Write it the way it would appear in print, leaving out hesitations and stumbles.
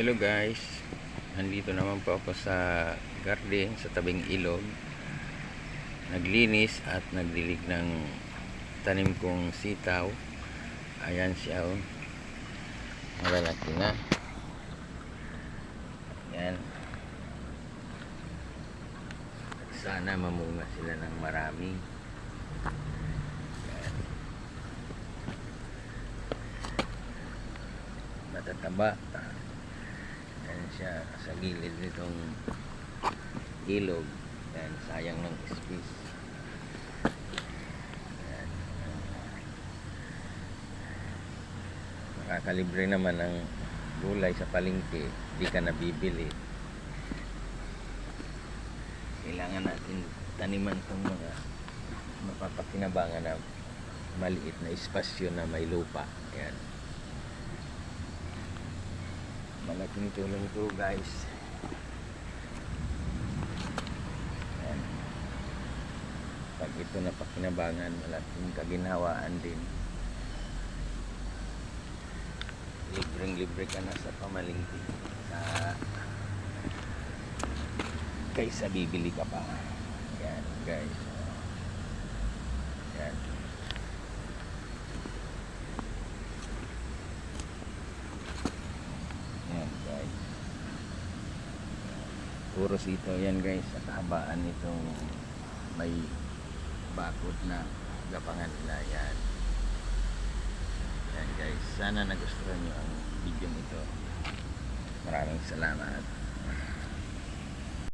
Hello guys, nandito naman po ako sa garden sa tabing ilog. Naglinis at nagdilig ng tanim kong sitaw. Ayan siya, oh. Malalaki na. Ayan. Sana mamunga sila ng marami. Ayan. Matataba. Ayan siya sa gilid nitong ilog. Ayan, sayang ng space. Ayan. Makakalibre naman ng gulay sa palengke, di ka nabibili. Kailangan natin taniman itong mga mapapakinabangan na maliit na espasyo na may lupa. Ayan. Malaking tulong ito guys. Ayan. Pag ito napakinabangan, malaking kaginhawaan din. Libreng-libre ka na sa pamalingki kaysa bibili ka pa. Ayan guys. Ayan. Ayan guys. Puro sito yan guys. Sa kahabaan nitong may bakod na gapangan nila. Yan. Yan guys. Sana nagustuhan nyo ang video nito. Maraming salamat.